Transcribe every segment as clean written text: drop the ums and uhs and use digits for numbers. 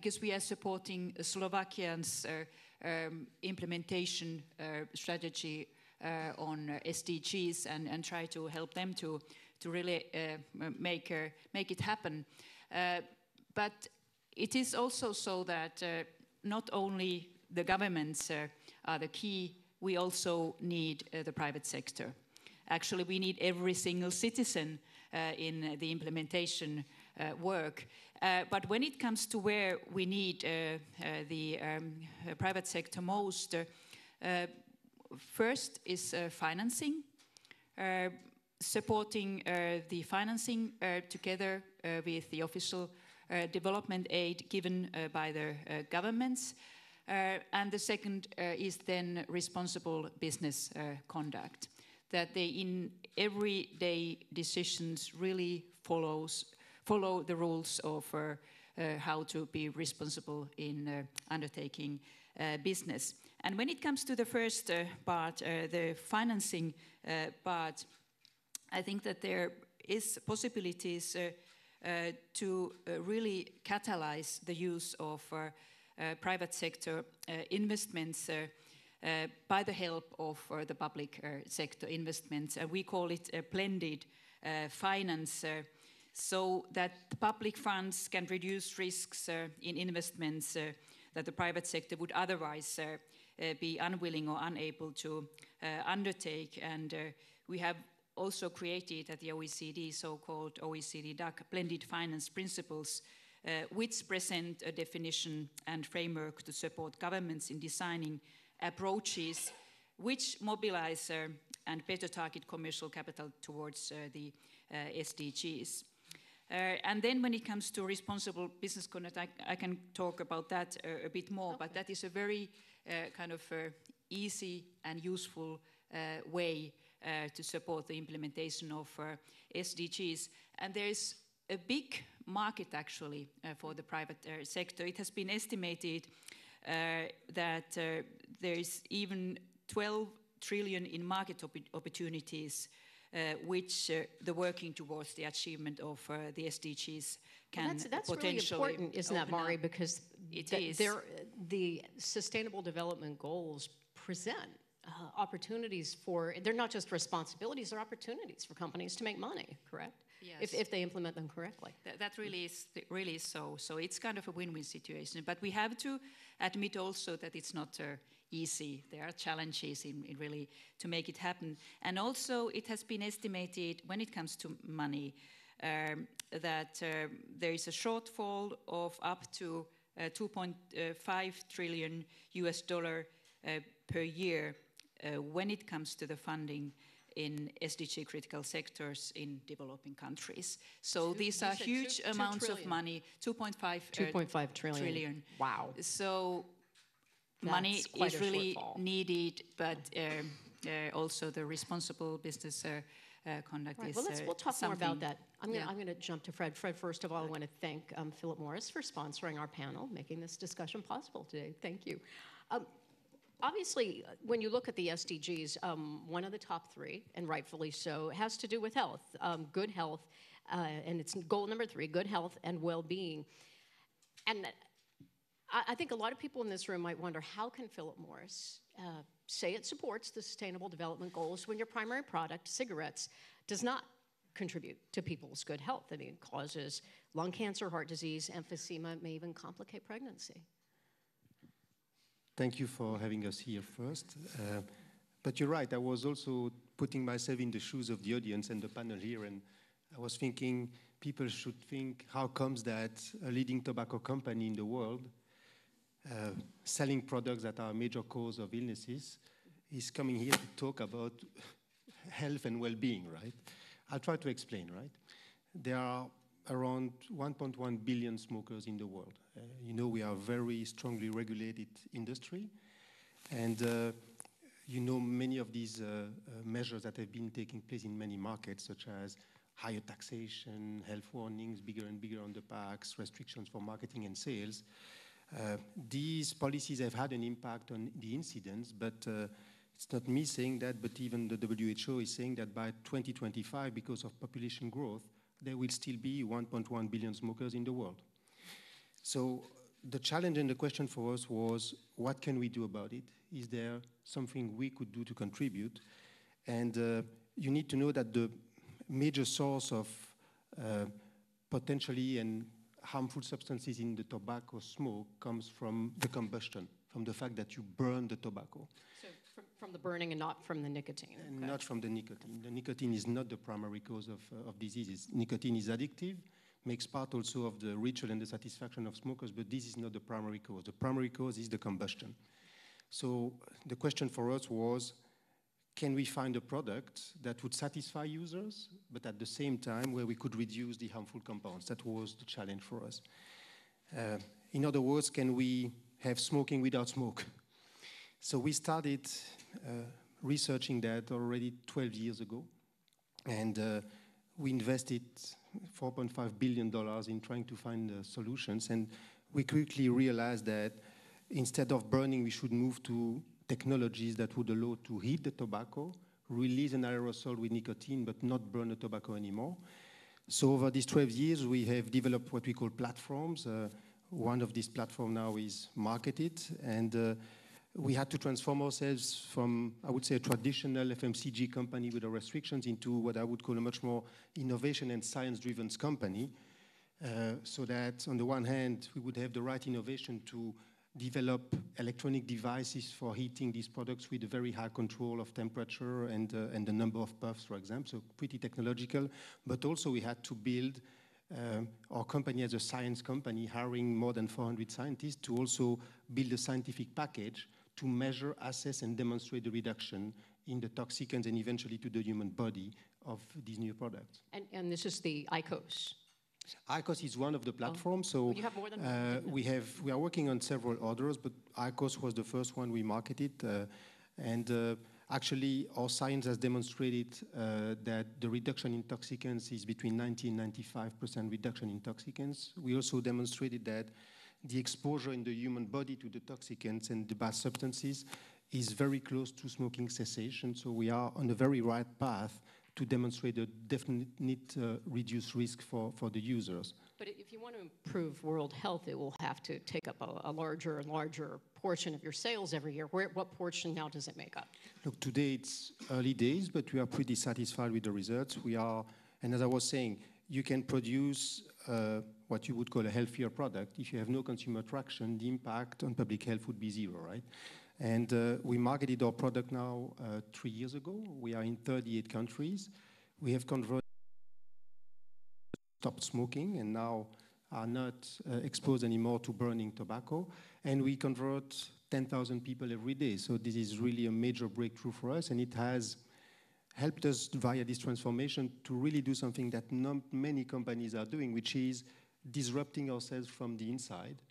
because we are supporting Slovakians' implementation strategy on SDGs and try to help them to really make it happen. But it is also so that not only the governments are the key, we also need the private sector. Actually, we need every single citizen in the implementation work. But when it comes to where we need the private sector most, first is financing, supporting the financing together with the official development aid given by the governments. And the second is then responsible business conduct, that they in everyday decisions really follow the rules of how to be responsible in undertaking business. And when it comes to the first part, the financing part, I think that there is possibilities to really catalyze the use of private sector investments by the help of the public sector investments. We call it a blended finance, so that the public funds can reduce risks in investments that the private sector would otherwise be unwilling or unable to undertake. And we have also created at the OECD so-called OECD DAC blended finance principles, which present a definition and framework to support governments in designing approaches which mobilize and better target commercial capital towards the SDGs. And then when it comes to responsible business conduct, I can talk about that a bit more, but that is a very kind of easy and useful way to support the implementation of SDGs. And there's a big market actually for the private sector. It has been estimated that there is even 12 trillion in market opportunities which the working towards the achievement of the SDGs can that's potentially really important, isn't that, Mari? Because the Sustainable Development Goals present opportunities for, they're not just responsibilities, they're opportunities for companies to make money, correct? Yes. If they implement them correctly. That really is so. So it's kind of a win-win situation. But we have to admit also that it's not easy. There are challenges in really to make it happen. And also it has been estimated when it comes to money that there is a shortfall of up to $2.5 trillion per year when it comes to the funding in SDG critical sectors in developing countries. So these are huge amounts of money, 2.5 trillion. Wow. So that's money is really shortfall. needed, but also the responsible business conduct is we'll talk something. more about that. I'm going to jump to Fred. Fred, first of all, I want to thank Philip Morris for sponsoring our panel, making this discussion possible today. Thank you. Obviously, when you look at the SDGs, one of the top three, and rightfully so, has to do with health, good health, and it's goal number 3, good health and well-being. And I think a lot of people in this room might wonder, how can Philip Morris say it supports the Sustainable Development Goals when your primary product, cigarettes, does not contribute to people's good health? I mean, it causes lung cancer, heart disease, emphysema, may even complicate pregnancy. Thank you for having us here first. But you're right, I was also putting myself in the shoes of the audience and the panel here, and I was thinking people should think, how comes that a leading tobacco company in the world selling products that are a major cause of illnesses is coming here to talk about health and well-being, right? I'll try to explain, right? There are around 1.1 billion smokers in the world. You know, we are a very strongly regulated industry. And you know, many of these measures that have been taking place in many markets, such as higher taxation, health warnings, bigger and bigger on the packs, restrictions for marketing and sales. These policies have had an impact on the incidence, but it's not me saying that, but even the WHO is saying that by 2025, because of population growth, there will still be 1.1 billion smokers in the world. So the challenge and the question for us was, what can we do about it? Is there something we could do to contribute? And you need to know that the major source of potentially and harmful substances in the tobacco smoke comes from the combustion, from the fact that you burn the tobacco. So from the burning and not from the nicotine? Okay. Not from the nicotine. The nicotine is not the primary cause of diseases. Nicotine is addictive, makes part also of the ritual and the satisfaction of smokers, but this is not the primary cause. The primary cause is the combustion. So the question for us was, can we find a product that would satisfy users, but at the same time where we could reduce the harmful compounds? That was the challenge for us. In other words, can we have smoking without smoke? So we started researching that already 12 years ago, and we invested $4.5 billion in trying to find solutions, and we quickly realized that instead of burning, we should move to technologies that would allow to heat the tobacco, release an aerosol with nicotine, but not burn the tobacco anymore. So over these 12 years, we have developed what we call platforms. One of these platforms now is marketed, and we had to transform ourselves from, I would say, a traditional FMCG company with the restrictions into what I would call a much more innovation and science-driven company, so that on the one hand, we would have the right innovation to develop electronic devices for heating these products with a very high control of temperature and the number of puffs, for example, so pretty technological. But also we had to build our company as a science company, hiring more than 400 scientists to also build a scientific package to measure, assess, and demonstrate the reduction in the toxicants and eventually to the human body of these new products. And this is the IQOS? IQOS is one of the platforms. So you have more than one? We are working on several others, but IQOS was the first one we marketed. Actually, our science has demonstrated that the reduction in toxicants is between 90 and 95% reduction in toxicants. We also demonstrated that the exposure in the human body to the toxicants and the bad substances is very close to smoking cessation. So we are on the very right path to demonstrate a definite reduced risk for the users. But if you want to improve world health, it will have to take up a larger and larger portion of your sales every year. What portion now does it make up? Look, today it's early days, but we are pretty satisfied with the results. And as I was saying, you can produce what you would call a healthier product. If you have no consumer traction, the impact on public health would be zero, right? And we marketed our product now 3 years ago. We are in 38 countries. We have converted stopped smoking and now are not exposed anymore to burning tobacco. And we convert 10,000 people every day. So this is really a major breakthrough for us, and it has helped us via this transformation to really do something that not many companies are doing, which is disrupting ourselves from the inside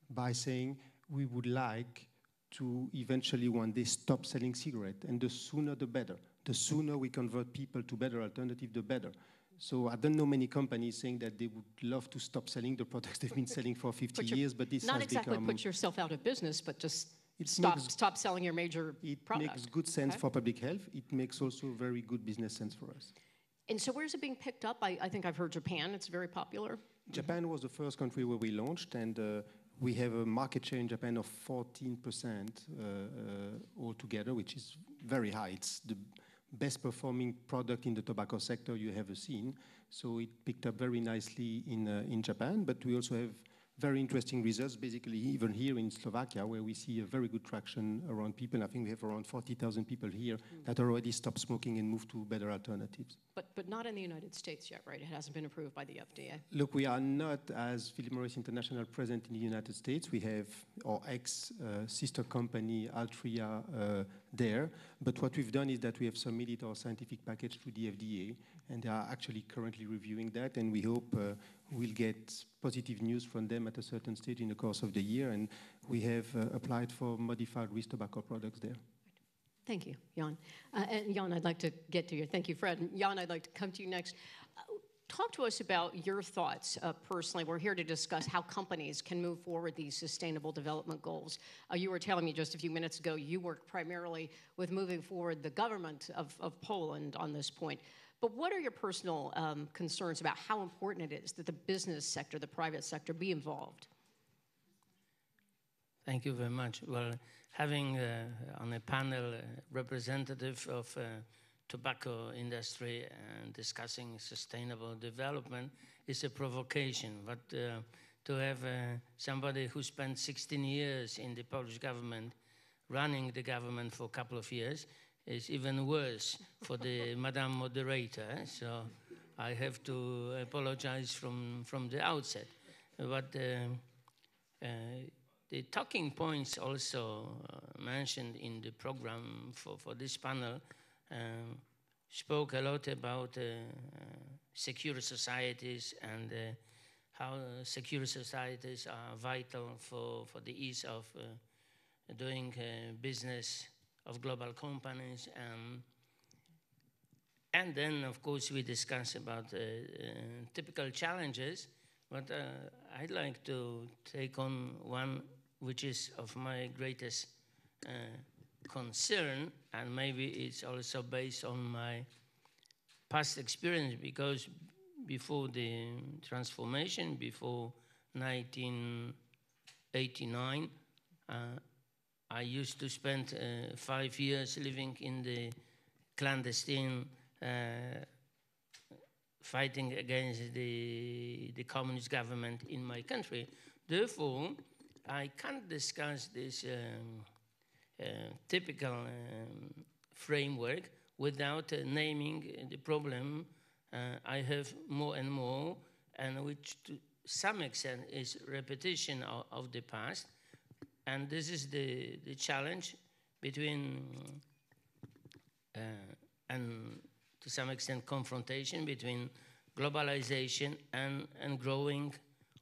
by saying we would like to eventually one day stop selling cigarettes, and the sooner the better. The sooner we convert people to better alternative, the better. So I don't know many companies saying that they would love to stop selling the products they've been selling for 50 years, but this not has exactly become... put yourself out of business, but just stop selling your major product. It makes good sense for public health. It makes also very good business sense for us. And so where's it being picked up? I think I've heard Japan. It's very popular. Japan was the first country where we launched, and we have a market share in Japan of 14% altogether, which is very high. It's the best performing product in the tobacco sector you have ever seen. So it picked up very nicely in Japan, but we also have very interesting results, basically even here in Slovakia, where we see a very good traction around people. I think we have around 40,000 people here that already stopped smoking and moved to better alternatives. But not in the United States yet, right? It hasn't been approved by the FDA. Look, we are not, as Philip Morris International, present in the United States. We have our ex-sister company, Altria, there. But what we've done is that we have submitted our scientific package to the FDA, and they are actually currently reviewing that, and we hope we'll get positive news from them at a certain stage in the course of the year, and we have applied for modified risk tobacco products there. Thank you, Jan. And Jan, I'd like to get to you. Thank you, Fred. And Jan, I'd like to come to you next. Talk to us about your thoughts personally. We're here to discuss how companies can move forward these sustainable development goals. You were telling me just a few minutes ago you work primarily with moving forward the government of Poland on this point. But what are your personal concerns about how important it is that the business sector, the private sector, be involved? Thank you very much. Well, having on a panel representative of tobacco industry and discussing sustainable development is a provocation. But to have somebody who spent 16 years in the Polish government, running the government for a couple of years, is even worse for the Madam Moderator. So I have to apologize from the outset. But the talking points also mentioned in the program for this panel spoke a lot about secure societies and how secure societies are vital for the ease of doing business of global companies. And then, of course, we discuss about typical challenges, but I'd like to take on one which is of my greatest concern, and maybe it's also based on my past experience, because before the transformation, before 1989, I used to spend 5 years living in the clandestine, fighting against the communist government in my country. Therefore, I can't discuss this typical framework without naming the problem I have more and more, and which to some extent is repetition of the past. And this is the challenge between, and to some extent confrontation between globalization and growing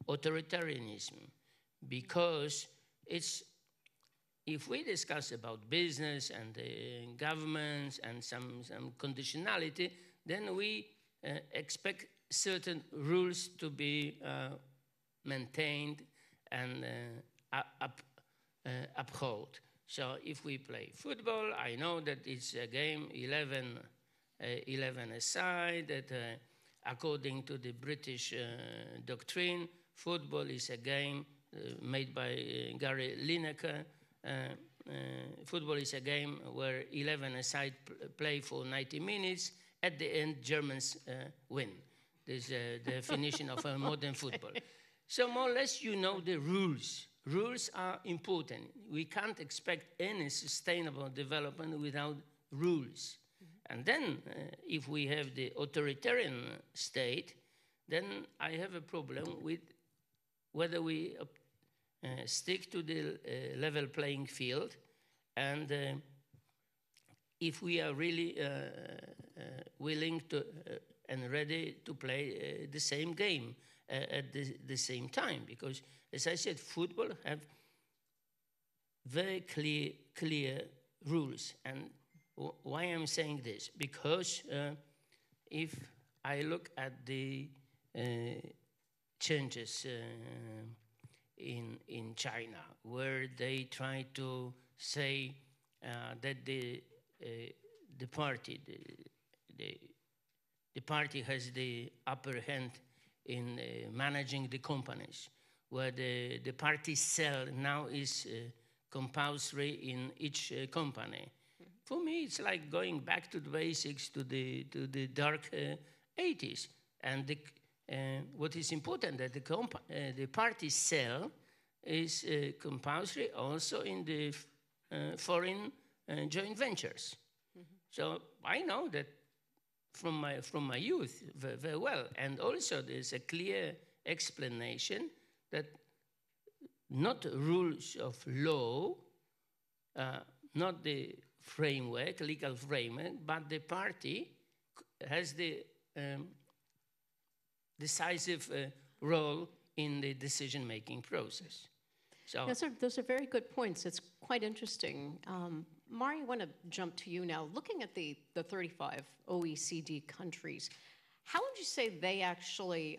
authoritarianism. Because it's, if we discuss about business and governments and some conditionality, then we expect certain rules to be maintained and upheld. So if we play football, I know that it's a game 11 aside, that according to the British doctrine, football is a game made by Gary Lineker. Football is a game where 11 aside play for 90 minutes. At the end, Germans win. This is the definition of a modern football. So more or less, you know the rules. Rules are important. We can't expect any sustainable development without rules. And then, if we have the authoritarian state, then I have a problem with whether we stick to the level playing field, and if we are really willing to and ready to play the same game at the same time. Because, as I said, football have very clear rules. And why I'm saying this? Because if I look at the changes in China, where they try to say that the party has the upper hand in managing the companies, where the party cell now is compulsory in each company. For me, it's like going back to the basics, to the dark 80s. And what is important that the party cell is compulsory also in the foreign joint ventures. So I know that from my youth very well. And also there's a clear explanation that not rules of law, not the framework, legal framework, but the party has the decisive role in the decision-making process. So those are very good points. It's quite interesting. Mari, I want to jump to you now. Looking at the 35 OECD countries, how would you say they actually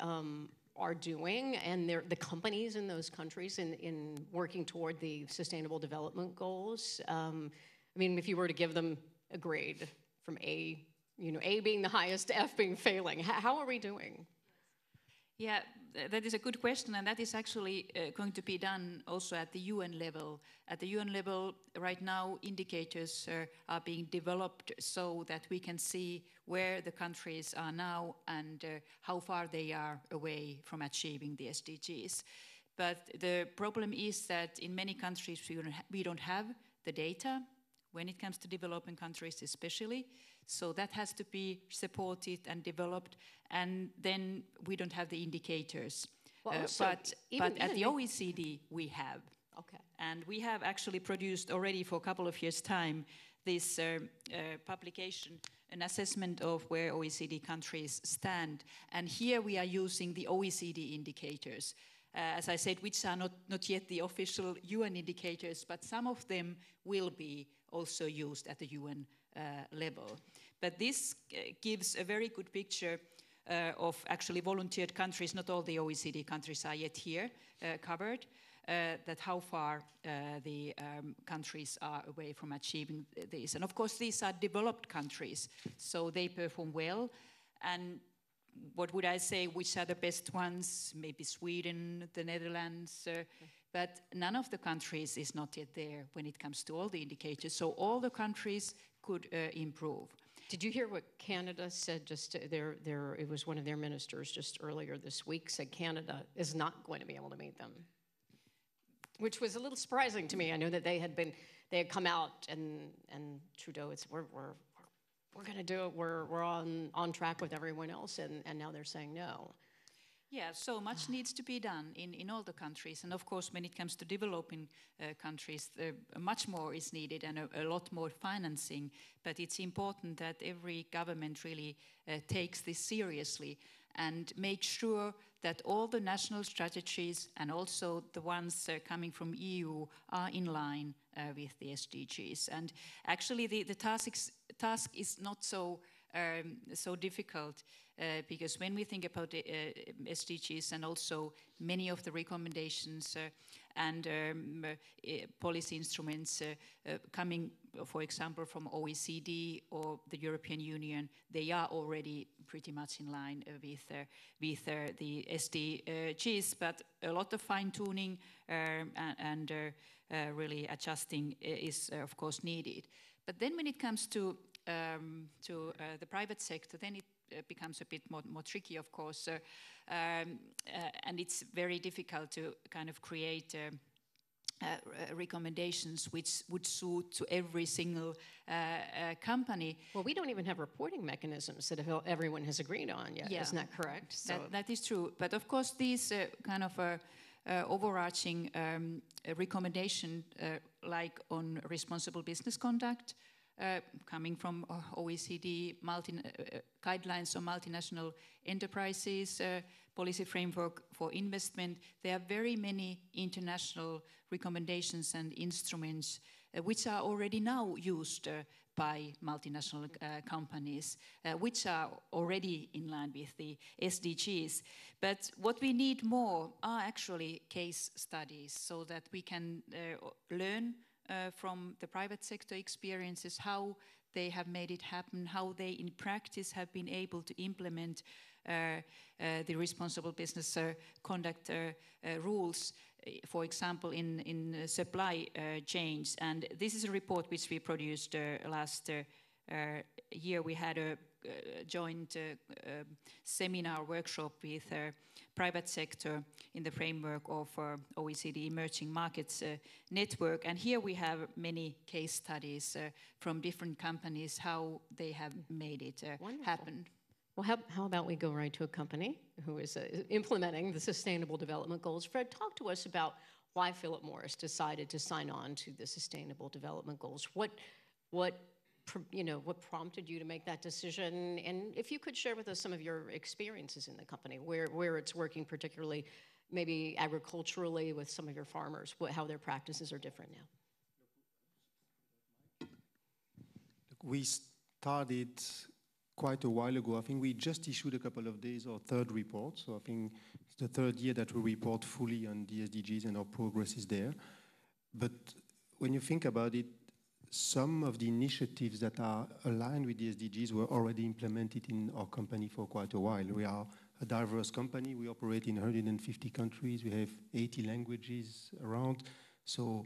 are doing, and the companies in those countries in working toward the Sustainable Development Goals? I mean, if you were to give them a grade from A, A being the highest, F being failing, how are we doing? Yeah, that is a good question, and that is actually going to be done also at the UN level. At the UN level, right now, indicators are being developed so that we can see where the countries are now and how far they are away from achieving the SDGs. But the problem is that in many countries we don't have the data when it comes to developing countries especially. So that has to be supported and developed, and then we don't have the indicators. Well, but at the OECD we have. Okay. And we have actually produced already for a couple of years' time this publication, an assessment of where OECD countries stand. And here we are using the OECD indicators. As I said, which are not yet the official UN indicators, but some of them will be also used at the UN level. But this gives a very good picture of actually volunteered countries. Not all the OECD countries are yet here covered, that how far the countries are away from achieving this. And of course, these are developed countries, so they perform well. And what would I say, which are the best ones? Maybe Sweden, the Netherlands, but none of the countries is not yet there when it comes to all the indicators. So all the countries could improve. Did you hear what Canada said just it was one of their ministers just earlier this week said Canada is not going to be able to meet them, which was a little surprising to me. I know that they had come out and Trudeau, we're going to do it, we're on track with everyone else, and now they're saying no. Yeah, so much needs to be done in all the countries. And of course, when it comes to developing countries, much more is needed and a lot more financing. But it's important that every government really takes this seriously and make sure that all the national strategies and also the ones coming from EU are in line with the SDGs. And actually the task is not so difficult because when we think about the SDGs and also many of the recommendations and policy instruments coming, for example, from OECD or the European Union, they are already pretty much in line with the SDGs, but a lot of fine-tuning and really adjusting is, of course, needed. But then when it comes to the private sector, then it becomes a bit more tricky, of course, and it's very difficult to kind of create recommendations which would suit to every single company. Well, we don't even have reporting mechanisms that everyone has agreed on yet. Yeah. Isn't that correct? So that is true. But of course, these kind of overarching recommendation, like on responsible business conduct, coming from OECD guidelines on multinational enterprises, policy framework for investment. There are very many international recommendations and instruments which are already now used by multinational companies, which are already in line with the SDGs. But what we need more are actually case studies so that we can learn from the private sector experiences, how they have made it happen, how they in practice have been able to implement the responsible business conduct rules, for example, in supply chains. And this is a report which we produced last year. We had a joint seminar workshop with private sector in the framework of OECD Emerging Markets Network. And here we have many case studies from different companies, how they have made it happen. Well, how about we go right to a company who is implementing the Sustainable Development Goals. Fred, talk to us about why Philip Morris decided to sign on to the Sustainable Development Goals. What prompted you to make that decision? And if you could share with us some of your experiences in the company, where it's working particularly, maybe agriculturally with some of your farmers, how their practices are different now. We started quite a while ago. I think we just issued a couple of days our third report. So I think it's the third year that we report fully on the SDGs and our progress is there. But when you think about it, some of the initiatives that are aligned with the SDGs were already implemented in our company for quite a while. We are a diverse company. We operate in 150 countries. We have 80 languages around. So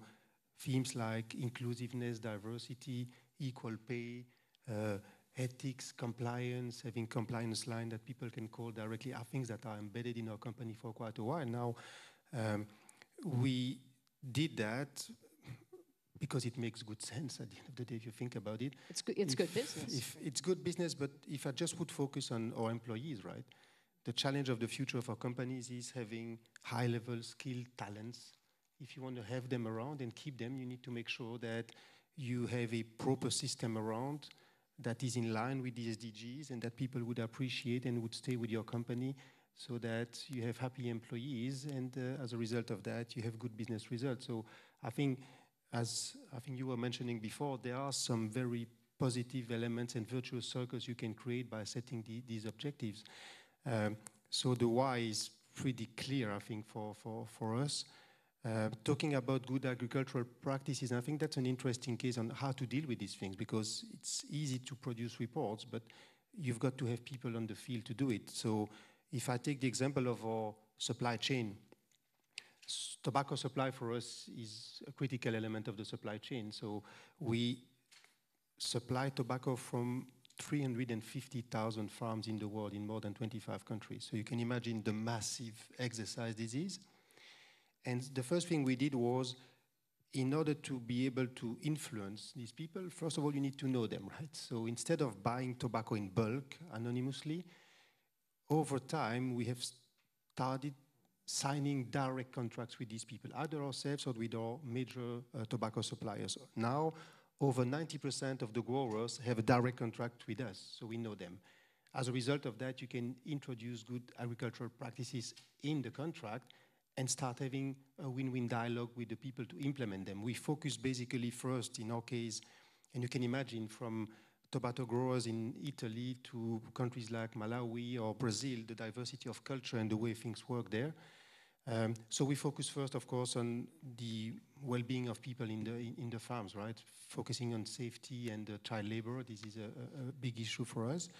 themes like inclusiveness, diversity, equal pay, ethics, compliance, having compliance line that people can call directly are things that are embedded in our company for quite a while now. We did that because it makes good sense at the end of the day if you think about it. It's good business. It's good business, but if I just would focus on our employees, right? The challenge of the future of our companies is having high-level skilled talents. If you want to have them around and keep them, you need to make sure that you have a proper system around that is in line with the SDGs and that people would appreciate and would stay with your company so that you have happy employees and as a result of that, you have good business results. So I think, as I think you were mentioning before, there are some very positive elements and virtuous circles you can create by setting these objectives. So the why is pretty clear, I think, for us. Talking about good agricultural practices, I think that's an interesting case on how to deal with these things because it's easy to produce reports, but you've got to have people on the field to do it. So if I take the example of our supply chain, tobacco supply for us is a critical element of the supply chain. So we supply tobacco from 350,000 farms in the world in more than 25 countries. So you can imagine the massive exercise this is. And the first thing we did was, in order to be able to influence these people, first of all, you need to know them, right? So instead of buying tobacco in bulk anonymously, over time, we have started signing direct contracts with these people, either ourselves or with our major tobacco suppliers. Now, over 90% of the growers have a direct contract with us, so we know them. As a result of that, you can introduce good agricultural practices in the contract and start having a win-win dialogue with the people to implement them. We focus basically first, in our case, and you can imagine from tobacco growers in Italy to countries like Malawi or Brazil, the diversity of culture and the way things work there. So we focus first, of course, on the well-being of people in the farms, right? Focusing on safety and child labor. This is a big issue for us.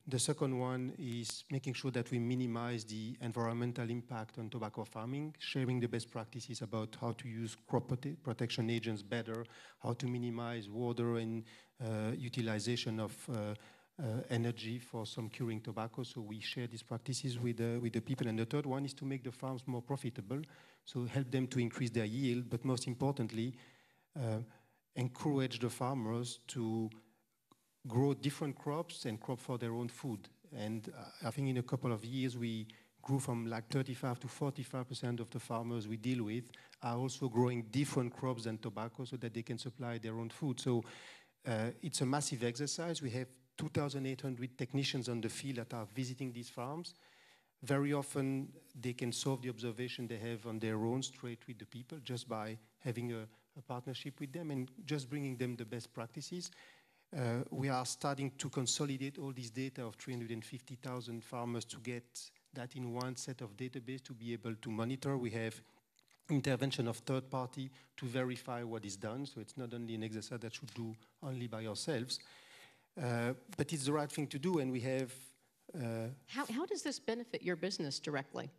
The second one is making sure that we minimize the environmental impact on tobacco farming, sharing the best practices about how to use crop protection agents better, how to minimize water and utilization of energy for some curing tobacco. So we share these practices with the people. And the third one is to make the farms more profitable, so help them to increase their yield, but most importantly, encourage the farmers to grow different crops and crop for their own food. And I think in a couple of years, we grew from like 35 to 45% of the farmers we deal with are also growing different crops than tobacco so that they can supply their own food. So it's a massive exercise. We have 2,800 technicians on the field that are visiting these farms. Very often, they can solve the observation they have on their own straight with the people just by having a partnership with them and just bringing them the best practices. We are starting to consolidate all this data of 350,000 farmers to get that in one set of database to be able to monitor. We have intervention of third party to verify what is done. So it's not only an exercise that should do only by ourselves, but it's the right thing to do. And we have... How does this benefit your business directly?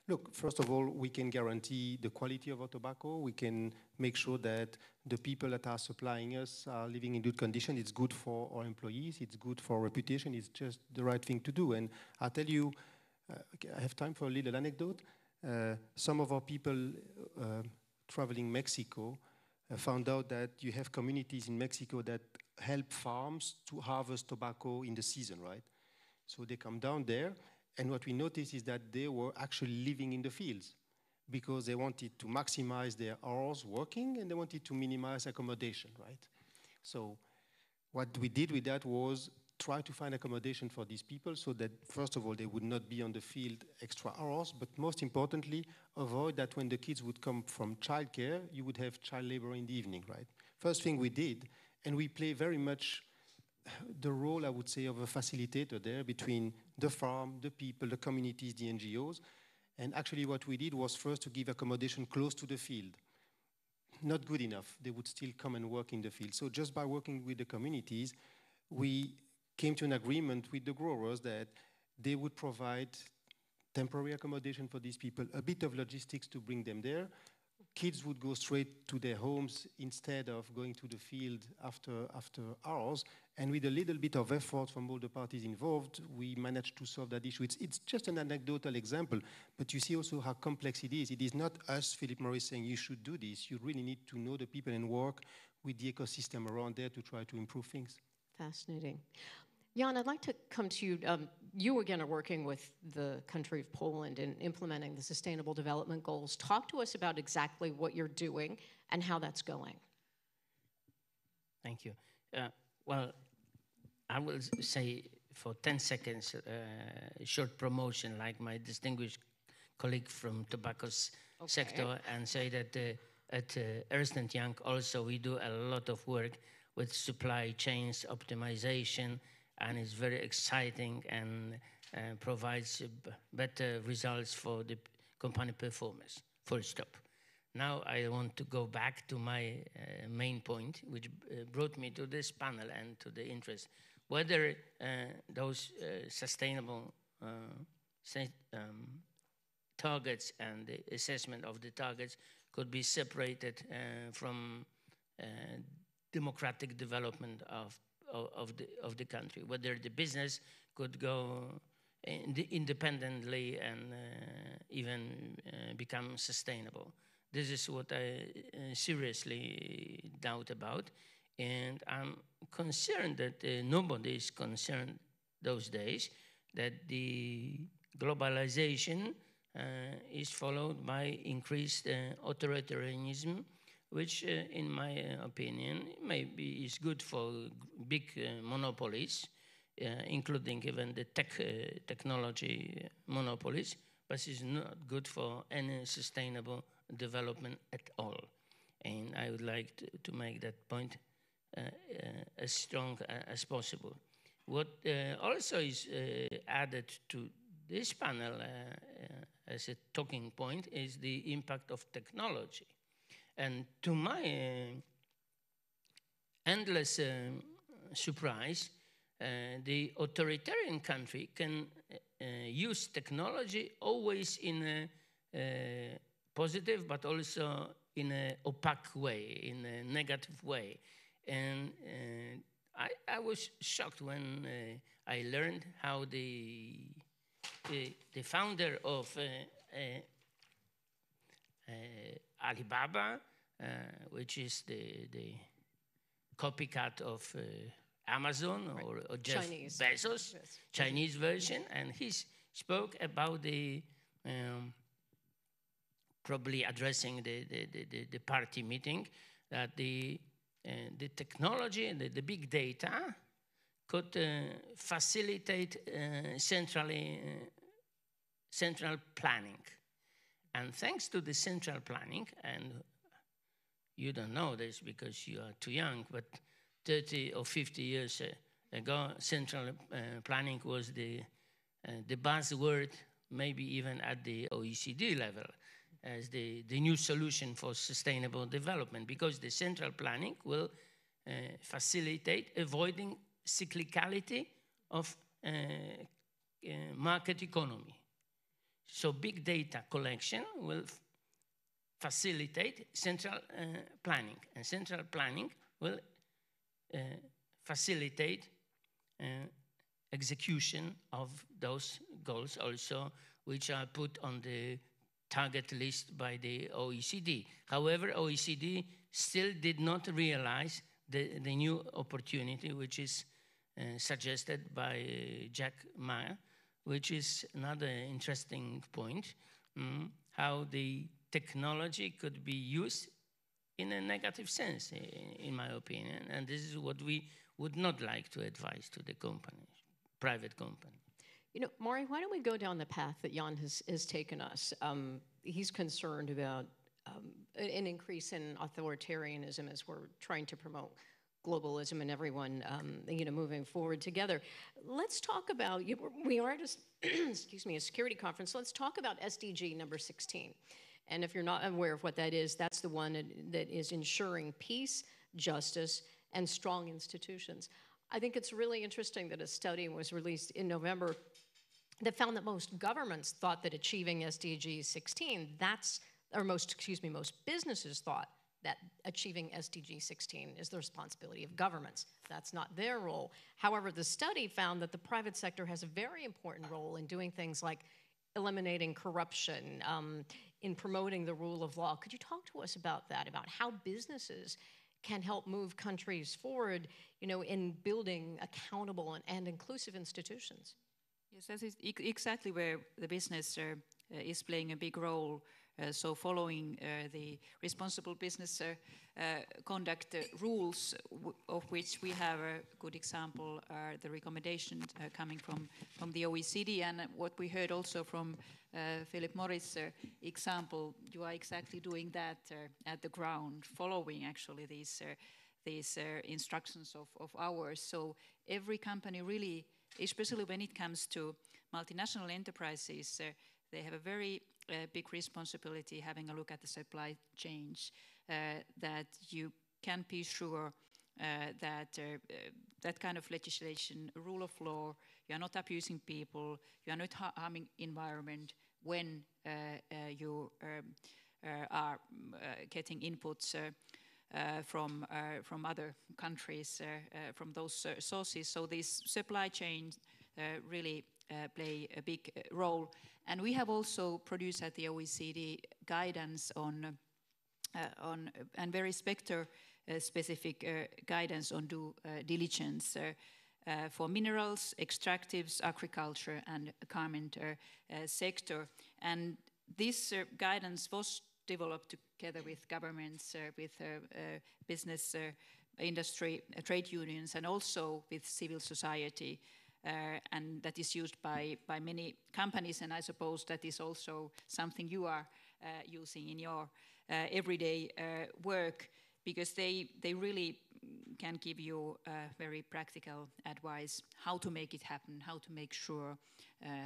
Look, first of all, we can guarantee the quality of our tobacco. We can make sure that the people that are supplying us are living in good condition. It's good for our employees. It's good for reputation. It's just the right thing to do. And I'll tell you, I have time for a little anecdote. Some of our people traveling Mexico found out that you have communities in Mexico that help farms to harvest tobacco in the season, right? So they come down there. And what we noticed is that they were actually living in the fields because they wanted to maximize their hours working and they wanted to minimize accommodation, right? So what we did with that was try to find accommodation for these people so that, first of all, they would not be on the field extra hours, but most importantly, avoid that when the kids would come from childcare, you would have child labor in the evening, right? First thing we did, and we play very much the role, I would say, of a facilitator there between the farm, the people, the communities, the NGOs. And actually what we did was first to give accommodation close to the field. Not good enough. They would still come and work in the field. So just by working with the communities, we came to an agreement with the growers that They would provide temporary accommodation for these people, a bit of logistics to bring them there. Kids would go straight to their homes instead of going to the field after hours. And with a little bit of effort from all the parties involved, we managed to solve that issue. It's just an anecdotal example, but you see also how complex it is. It is not us, Philip Morris, saying you should do this. You really need to know the people and work with the ecosystem around there to try to improve things. Fascinating. Jan, I'd like to come to you. You, again, are working with the country of Poland in implementing the Sustainable Development Goals. Talk to us about exactly what you're doing and how that's going. Thank you. Well, I will say for 10 seconds short promotion, like my distinguished colleague from tobacco sector, and say that at Ernst & Young also we do a lot of work with supply chains optimization, and it's very exciting and provides better results for the company performance, full stop. Now I want to go back to my main point, which brought me to this panel and to the interest. Whether those sustainable targets and the assessment of the targets could be separated from democratic development of the country, whether the business could go independently and even become sustainable. This is what I seriously doubt about, and I'm concerned that nobody is concerned those days that the globalization is followed by increased authoritarianism, which in my opinion maybe is good for big monopolies, including even the technology monopolies, but is not good for any sustainable development at all. And I would like to make that point as strong as possible. What also is added to this panel as a talking point is the impact of technology. And to my endless surprise, the authoritarian country can use technology always in a positive, but also in an opaque way, in a negative way. And I was shocked when I learned how the founder of Alibaba, which is the copycat of Amazon or Jeff Bezos, yes. Chinese version, and he spoke about the probably addressing the party meeting, that the technology and the big data could facilitate central planning. And thanks to the central planning, and you don't know this because you are too young, but 30 or 50 years ago, central planning was the buzzword, maybe even at the OECD level, as the new solution for sustainable development, because the central planning will facilitate avoiding cyclicality of market economy. So big data collection will facilitate central planning, and central planning will facilitate execution of those goals also, which are put on the target list by the OECD. However, OECD still did not realize the new opportunity, which is suggested by Jack Ma, which is another interesting point, how the technology could be used in a negative sense, in my opinion. And this is what we would not like to advise to the company, private company. You know, Maury, why don't we go down the path that Jan has taken us? He's concerned about an increase in authoritarianism as we're trying to promote globalism and everyone, moving forward together. Let's talk about, we are at a security conference. Let's talk about SDG number 16. And if you're not aware of what that is, that's the one that is ensuring peace, justice, and strong institutions. I think it's really interesting that a study was released in November that found that most governments thought that achieving SDG 16, most businesses thought that achieving SDG 16 is the responsibility of governments. That's not their role. However, the study found that the private sector has a very important role in doing things like eliminating corruption, in promoting the rule of law. Could you talk to us about that, about how businesses can help move countries forward, in building accountable and inclusive institutions? Yes, that is exactly where the business is playing a big role. So following the responsible business conduct rules, of which we have a good example, are the recommendations coming from the OECD, and what we heard also from Philip Morris' example. You are exactly doing that at the ground, following actually these instructions of ours. So every company really, especially when it comes to multinational enterprises, they have a very big responsibility having a look at the supply chains, that you can be sure that that kind of legislation, rule of law, you are not abusing people, you are not harming environment when you are getting inputs from other countries, from those sources. So these supply chains really play a big role. And we have also produced at the OECD guidance on and very sector-specific guidance on due diligence for minerals, extractives, agriculture, and garment sector. And this guidance was developed together with governments, with business, industry, trade unions, and also with civil society. And that is used by many companies, and I suppose that is also something you are using in your everyday work, because they really can give you very practical advice how to make it happen, how to make sure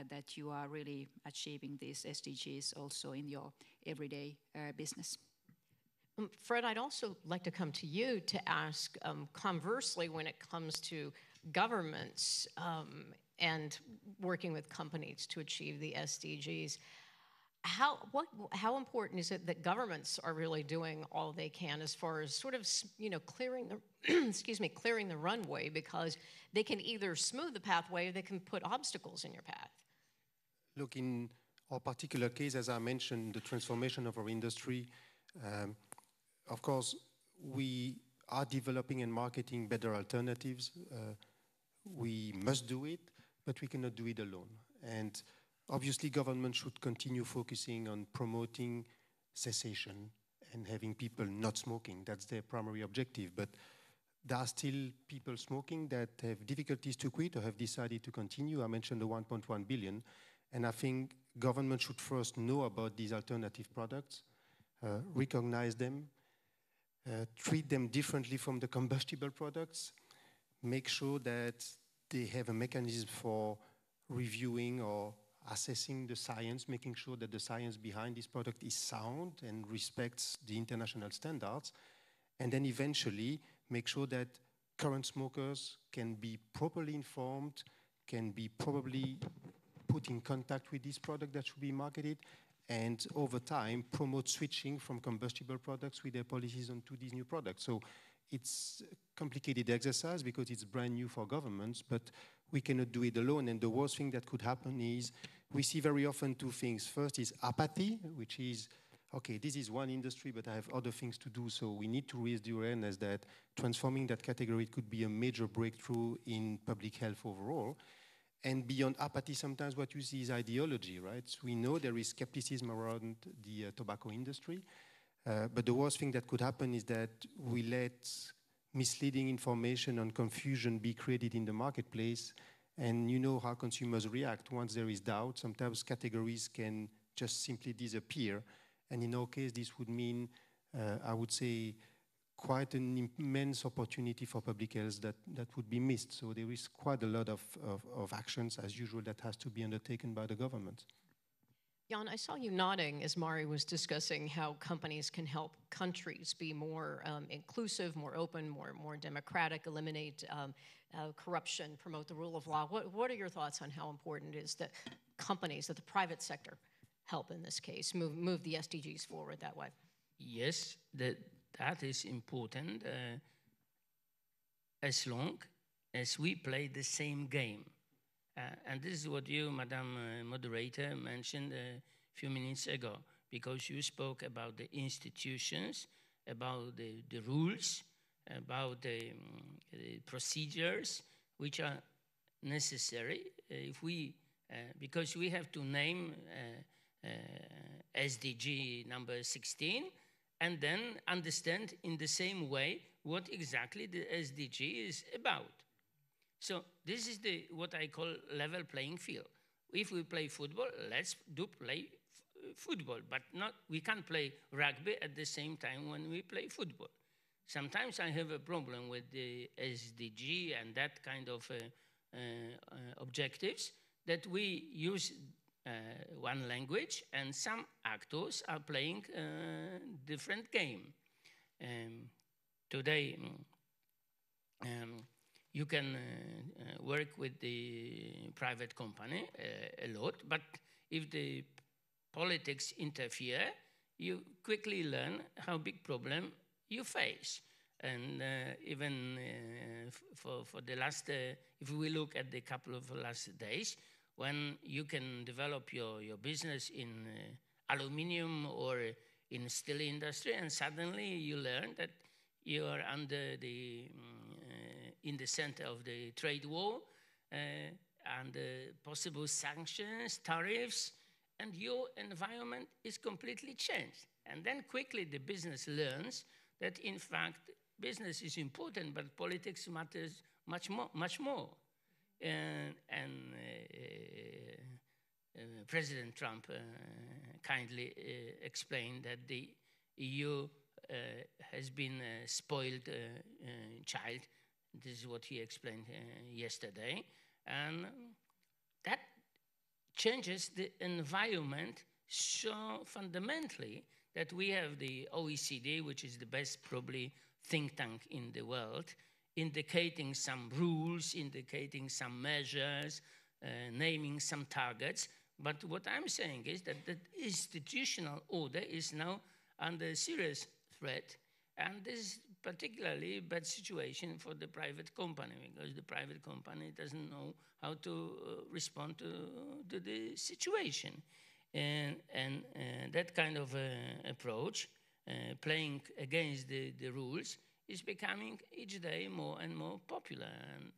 that you are really achieving these SDGs also in your everyday business. Fred, I'd also like to come to you to ask, conversely, when it comes to governments and working with companies to achieve the SDGs, how important is it that governments are really doing all they can as far as sort of clearing the clearing the runway, because they can either smooth the pathway or they can put obstacles in your path? Look, in our particular case, as I mentioned, the transformation of our industry, of course, we are developing and marketing better alternatives. We must do it, but we cannot do it alone. And obviously, government should continue focusing on promoting cessation and having people not smoking. That's their primary objective. But there are still people smoking that have difficulties to quit or have decided to continue. I mentioned the 1.1 billion. And I think government should first know about these alternative products, recognize them, treat them differently from the combustible products, make sure that they have a mechanism for reviewing or assessing the science, making sure that the science behind this product is sound and respects the international standards, and then eventually make sure that current smokers can be properly informed, can be probably put in contact with this product that should be marketed, and over time promote switching from combustible products with their policies onto these new products. So it's a complicated exercise because it's brand new for governments, but we cannot do it alone. And the worst thing that could happen is we see very often two things. First is apathy, which is, okay, this is one industry, but I have other things to do. So we need to raise the awareness that transforming that category could be a major breakthrough in public health overall. And beyond apathy, sometimes what you see is ideology, right? So we know there is skepticism around the tobacco industry, but the worst thing that could happen is that we let misleading information and confusion be created in the marketplace, and you know how consumers react. Once there is doubt, sometimes categories can just simply disappear, and in our case, this would mean, I would say, quite an immense opportunity for public health that would be missed. So there is quite a lot of actions, as usual, that has to be undertaken by the government. Jan, I saw you nodding as Mari was discussing how companies can help countries be more inclusive, more open, more democratic, eliminate corruption, promote the rule of law. What are your thoughts on how important it is that companies, that the private sector help in this case, move the SDGs forward that way? Yes, that is important as long as we play the same game. And this is what you, Madam Moderator, mentioned a few minutes ago, because you spoke about the institutions, about the rules, about the procedures which are necessary if we, because we have to name SDG number 16 and then understand in the same way what exactly the SDG is about. So this is what I call level playing field. If we play football, let's play football, but we can't play rugby at the same time when we play football. Sometimes I have a problem with the SDG and that kind of objectives, that we use one language and some actors are playing a different game. Today, you can work with the private company a lot, but if the politics interfere, you quickly learn how big problem you face. And even for the last, if we look at the couple of last days, when you can develop your business in aluminium or in steel industry, and suddenly you learn that you are under in the center of the trade war and possible sanctions, tariffs, and your environment is completely changed. And then quickly the business learns that in fact business is important, but politics matters much more. And President Trump kindly explained that the EU has been a spoiled child. This is what he explained yesterday. And that changes the environment so fundamentally that we have the OECD, which is the best probably think tank in the world, indicating some rules, indicating some measures, naming some targets. But what I'm saying is that the institutional order is now under serious threat, and this is particularly a bad situation for the private company, because the private company doesn't know how to respond to the situation. And that kind of approach, playing against the rules, is becoming each day more and more popular. And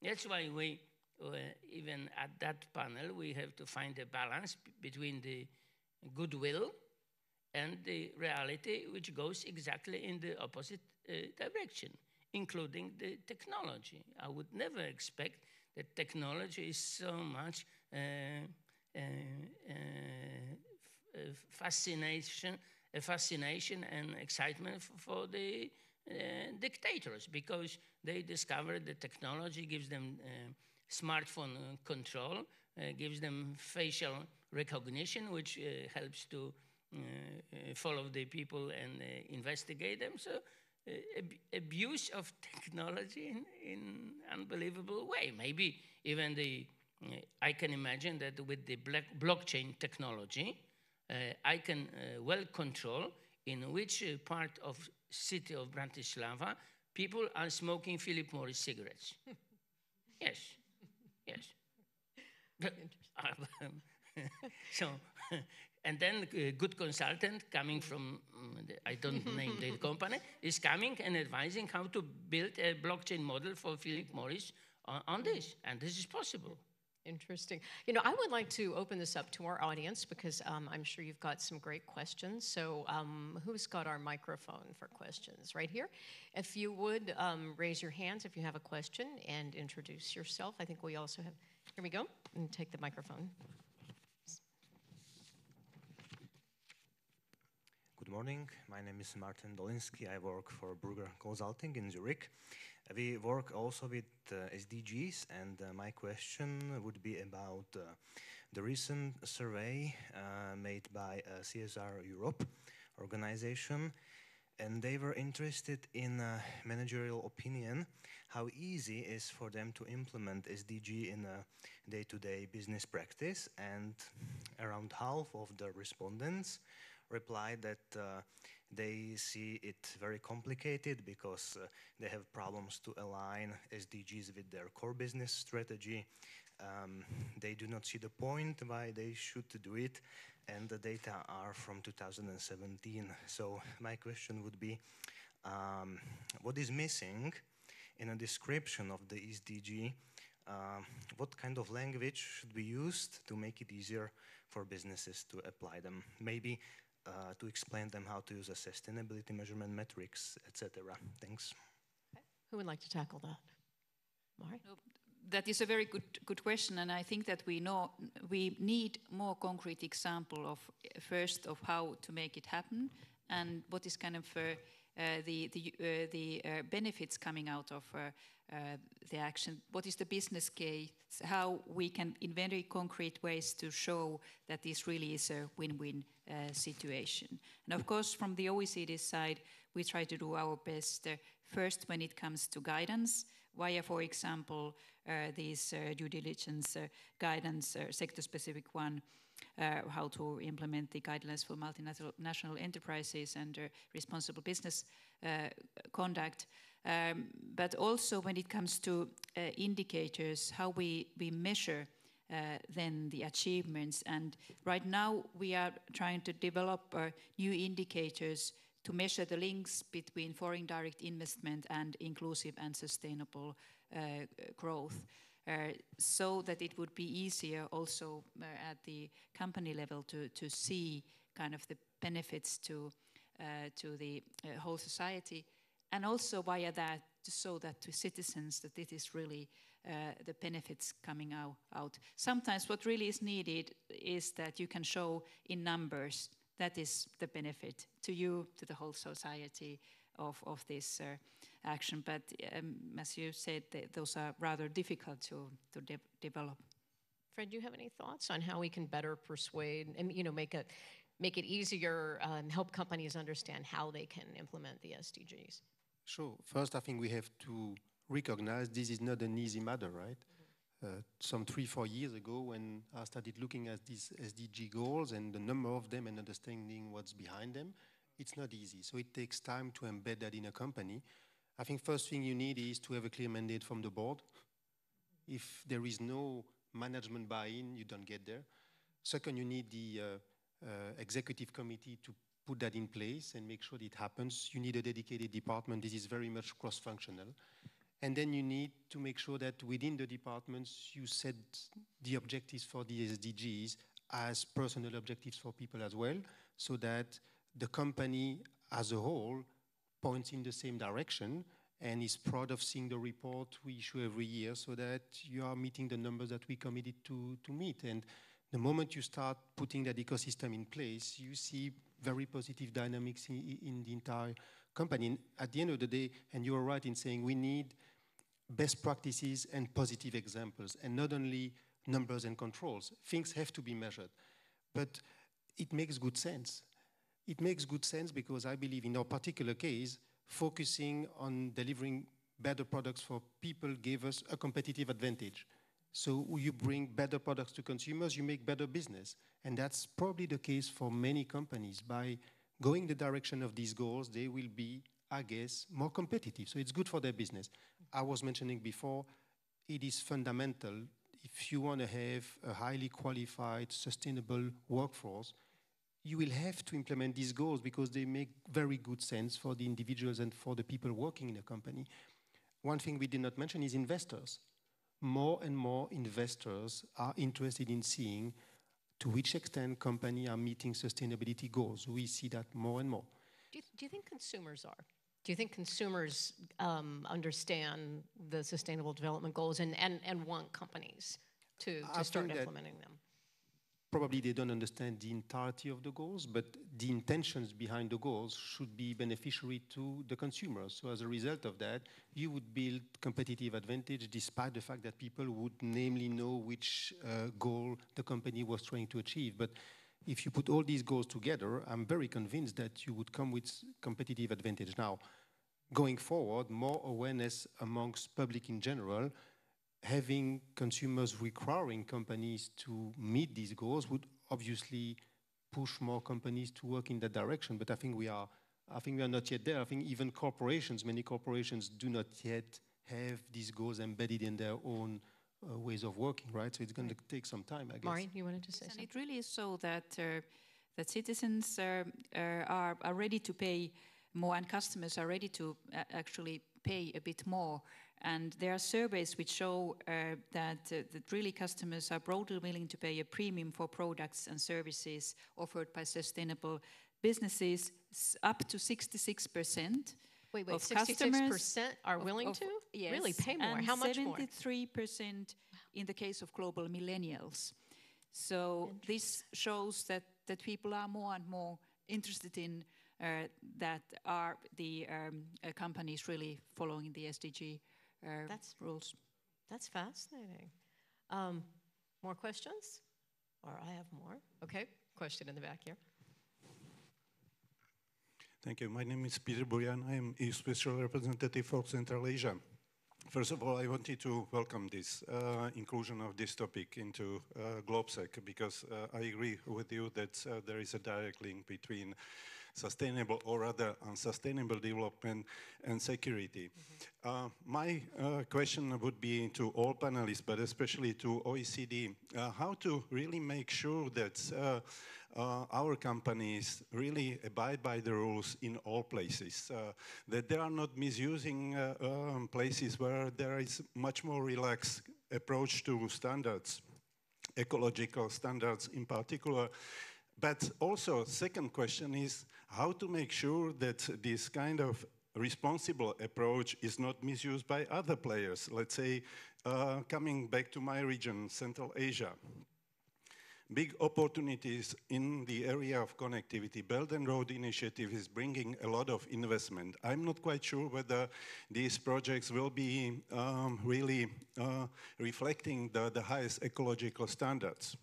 that's why we, even at that panel, we have to find a balance between the goodwill and the reality, which goes exactly in the opposite direction, including the technology. I would never expect that technology is so much fascination and excitement for the dictators, because they discovered that technology gives them smartphone control, gives them facial recognition, which helps to follow the people and investigate them. So abuse of technology in unbelievable way. Maybe even I can imagine that with the blockchain technology, I can well control in which part of city of Bratislava people are smoking Philip Morris cigarettes. Yes. So, and then a good consultant coming from, I don't name the company, is coming and advising how to build a blockchain model for Philip Morris on this. And this is possible. Interesting. You know, I would like to open this up to our audience, because I'm sure you've got some great questions. So who's got our microphone for questions? Right here. If you would raise your hands if you have a question and introduce yourself. I think we also have, here we go, and take the microphone. Good morning. My name is Martin Dolinski. I work for Burger Consulting in Zurich. We work also with SDGs, and my question would be about the recent survey made by CSR Europe organization, and they were interested in managerial opinion, how easy it is for them to implement SDG in a day-to-day business practice, and around half of the respondents replied that they see it very complicated because they have problems to align SDGs with their core business strategy. They do not see the point why they should do it, and the data are from 2017. So my question would be, what is missing in a description of the SDG? What kind of language should be used to make it easier for businesses to apply them? Maybe to explain them how to use a sustainability measurement metrics, etc. Thanks. Okay. Who would like to tackle that? Mari? That is a very good question, and I think that we need more concrete example of first of how to make it happen, and what is kind of the benefits coming out of the action. What is the business case? How we can, in very concrete ways, to show that this really is a win-win situation. And of course, from the OECD side, we try to do our best. First, when it comes to guidance, via, for example, these due diligence guidance, sector-specific one, how to implement the guidelines for multinational enterprises and responsible business conduct. But also when it comes to indicators, how we measure then the achievements. And right now we are trying to develop new indicators to measure the links between foreign direct investment and inclusive and sustainable growth, so that it would be easier also at the company level to see kind of the benefits to the whole society, and also via that to show that to citizens that it is really the benefits coming out. Sometimes what really is needed is that you can show in numbers that is the benefit to you, to the whole society of this action. But as you said, those are rather difficult to develop. Fred, do you have any thoughts on how we can better persuade and make it easier and help companies understand how they can implement the SDGs? Sure. First, I think we have to recognize this is not an easy matter, right? Some 3-4 years ago, when I started looking at these SDG goals and the number of them and understanding what's behind them, it's not easy. So it takes time to embed that in a company. I think first thing you need is to have a clear mandate from the board. If there is no management buy-in, you don't get there. Second, you need the executive committee to put that in place and make sure it happens. You need a dedicated department. This is very much cross-functional. And then you need to make sure that within the departments, you set the objectives for the SDGs as personal objectives for people as well, so that the company as a whole points in the same direction and is proud of seeing the report we issue every year, so that you are meeting the numbers that we committed to meet. And the moment you start putting that ecosystem in place, you see very positive dynamics in the entire company. And at the end of the day, and you are right in saying we need best practices and positive examples, and not only numbers and controls. Things have to be measured, but it makes good sense. It makes good sense because I believe in our particular case, focusing on delivering better products for people gave us a competitive advantage. So you bring better products to consumers, you make better business. And that's probably the case for many companies. By going the direction of these goals, they will be, I guess, more competitive. So it's good for their business. I was mentioning before, it is fundamental if you want to have a highly qualified, sustainable workforce, you will have to implement these goals because they make very good sense for the individuals and for the people working in a company. One thing we did not mention is investors. More and more investors are interested in seeing to which extent companies are meeting sustainability goals. We see that more and more. Do you think consumers are? Do you think consumers understand the Sustainable Development Goals and want companies to start implementing them? probably they don't understand the entirety of the goals, but the intentions behind the goals should be beneficiary to the consumers. So as a result of that, you would build competitive advantage despite the fact that people would namely know which goal the company was trying to achieve. But if you put all these goals together, I'm very convinced that you would come with competitive advantage. Now, going forward, more awareness amongst public in general, having consumers requiring companies to meet these goals would obviously push more companies to work in that direction. But I think we are not yet there. I think even corporations, many corporations do not yet have these goals embedded in their own ways of working, right? So it's going to take some time, I guess. Maureen, you wanted to say something? And it really is so that that citizens are ready to pay more, and customers are ready to actually pay a bit more. And there are surveys which show that really customers are broadly willing to pay a premium for products and services offered by sustainable businesses, up to 66%. Wait, of 66% are willing to? Yes, really pay more? And how much more? 73% in the case of global millennials. So this shows that people are more and more interested in that are the companies really following the SDG rules. That's fascinating. More questions? Or I have more. Okay, question in the back here. Thank you. My name is Peter Boyan. I am a special representative for Central Asia. First of all, I wanted to welcome this inclusion of this topic into GLOBSEC, because I agree with you that there is a direct link between sustainable or rather unsustainable development and security. My question would be to all panelists, but especially to OECD, how to really make sure that our companies really abide by the rules in all places, that they are not misusing places where there is much more relaxed approach to standards, ecological standards in particular. But also, second question is how to make sure that this kind of responsible approach is not misused by other players. Let's say, coming back to my region, Central Asia. Big opportunities in the area of connectivity. Belt and Road Initiative is bringing a lot of investment. I'm not quite sure whether these projects will be really reflecting the highest ecological standards.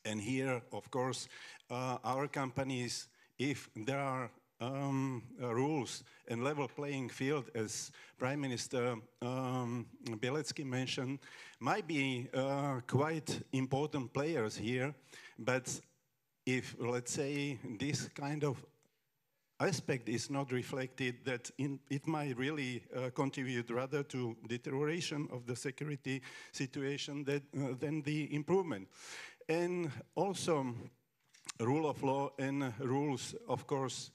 And here, of course, our companies, if there are rules and level playing field, as Prime Minister Bielecki mentioned, might be quite important players here. But if, let's say, this kind of aspect is not reflected, that it might really contribute rather to deterioration of the security situation than the improvement. And also, rule of law and rules, of course,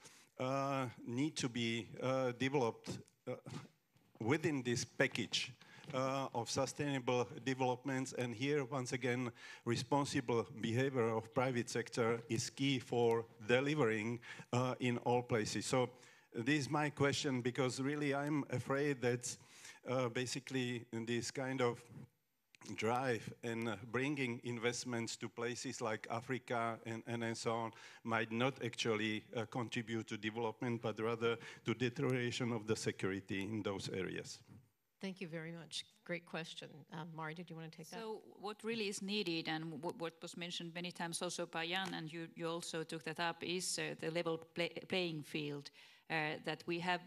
need to be developed within this package of sustainable developments. And here, once again, responsible behavior of private sector is key for delivering in all places. So this is my question, because really I'm afraid that basically in this kind of drive and bringing investments to places like Africa and so on might not actually contribute to development, but rather to deterioration of the security in those areas. Thank you very much. Great question. Mari, did you want to take that? So what really is needed, and what was mentioned many times also by Jan, and you also took that up, is the level playing field, that we have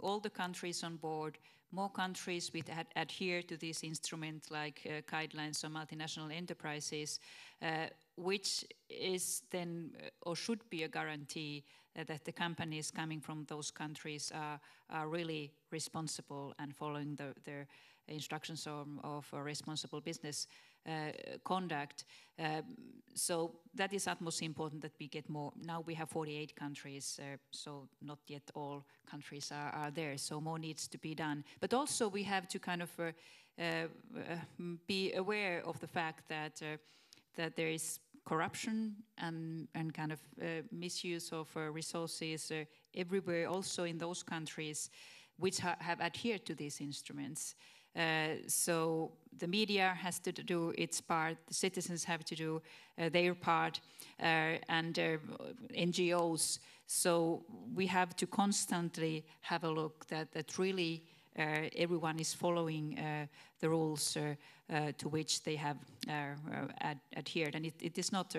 all the countries on board, more countries which adhere to this instrument like guidelines on multinational enterprises, which is then or should be a guarantee that the companies coming from those countries are really responsible and following their instructions of responsible business conduct. So that is utmost important that we get more. Now we have 48 countries, so not yet all countries are there, so more needs to be done. But also we have to kind of be aware of the fact that there is corruption and kind of misuse of resources everywhere, also in those countries which have adhered to these instruments. So the media has to do its part, the citizens have to do their part, and NGOs. So we have to constantly have a look that really everyone is following the rules to which they have adhered. And it is not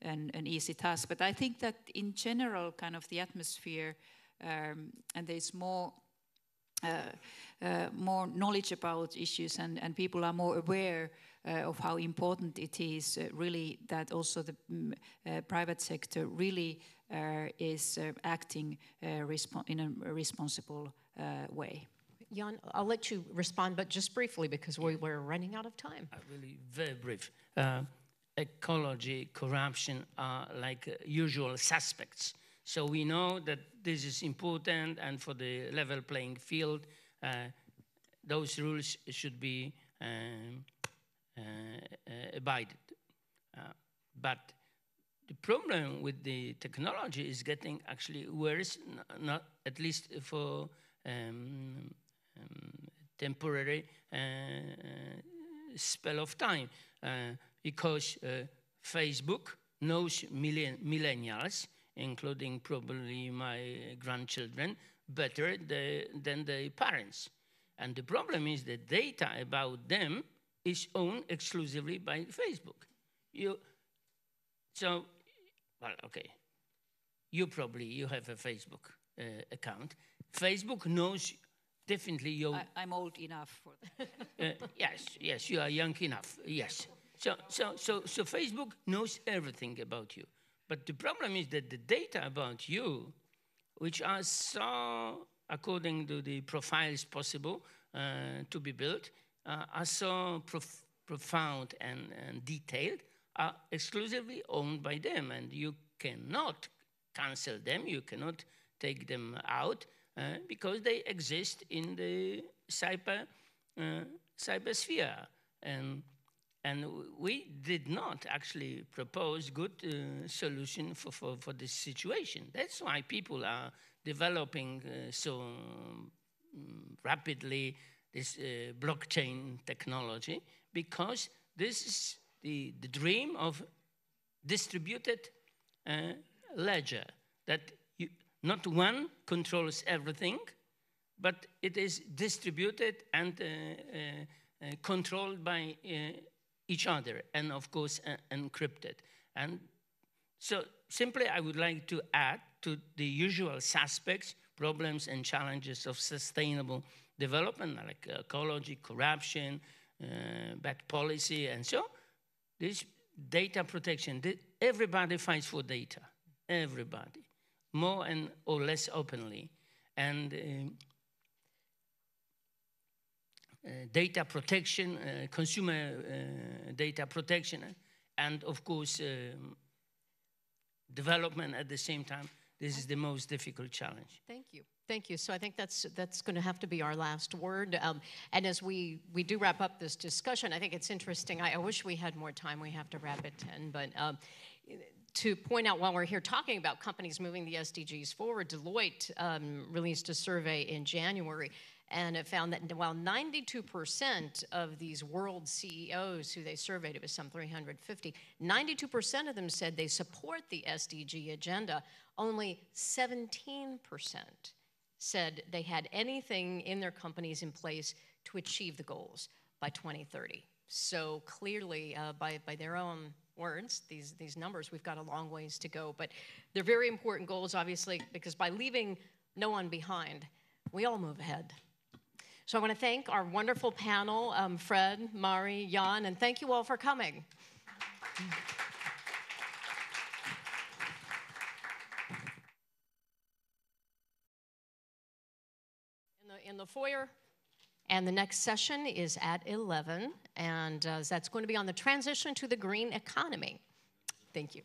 an easy task. But I think that in general, kind of the atmosphere, and there's more knowledge about issues, and people are more aware of how important it is, really, that also the private sector really is acting in a responsible way. Jan, I'll let you respond, but just briefly, because we're running out of time. Really very brief. Ecology, corruption are like usual suspects. So we know that this is important, and for the level playing field, those rules should be abided. But the problem with the technology is getting actually worse, not at least for temporary spell of time, because Facebook knows millennials, including probably my grandchildren, better than the parents. And the problem is that data about them is owned exclusively by Facebook. You have a Facebook account. Facebook knows definitely your... I'm old enough for that. Yes, you are young enough, yes. So Facebook knows everything about you. But the problem is that the data about you, which are so, according to the profiles possible to be built, are so profound and detailed, are exclusively owned by them. And you cannot cancel them, you cannot take them out, because they exist in the cybersphere. And we did not actually propose good solution for this situation. That's why people are developing so rapidly this blockchain technology, because this is the dream of distributed ledger, that not one controls everything, but it is distributed and controlled by each other, and of course encrypted. And so simply I would like to add to the usual suspects, problems and challenges of sustainable development, like ecology, corruption, bad policy, and so this data protection. Everybody fights for data, everybody, more and or less openly. And data protection, consumer data protection, and of course development at the same time. This is the most difficult challenge. Thank you. Thank you. So I think that's going to have to be our last word. And as we do wrap up this discussion, I think it's interesting. I wish we had more time. We have to wrap at 10. But to point out, while we're here talking about companies moving the SDGs forward, Deloitte released a survey in January, and it found that while 92% of these world CEOs who they surveyed, it was some 350, 92% of them said they support the SDG agenda. Only 17% said they had anything in their companies in place to achieve the goals by 2030. So clearly, by their own words, these numbers, we've got a long ways to go. But they're very important goals, obviously, because by leaving no one behind, we all move ahead. So I want to thank our wonderful panel, Fred, Mari, Jan, and thank you all for coming. In the foyer, and the next session is at 11, and that's going to be on the transition to the green economy. Thank you.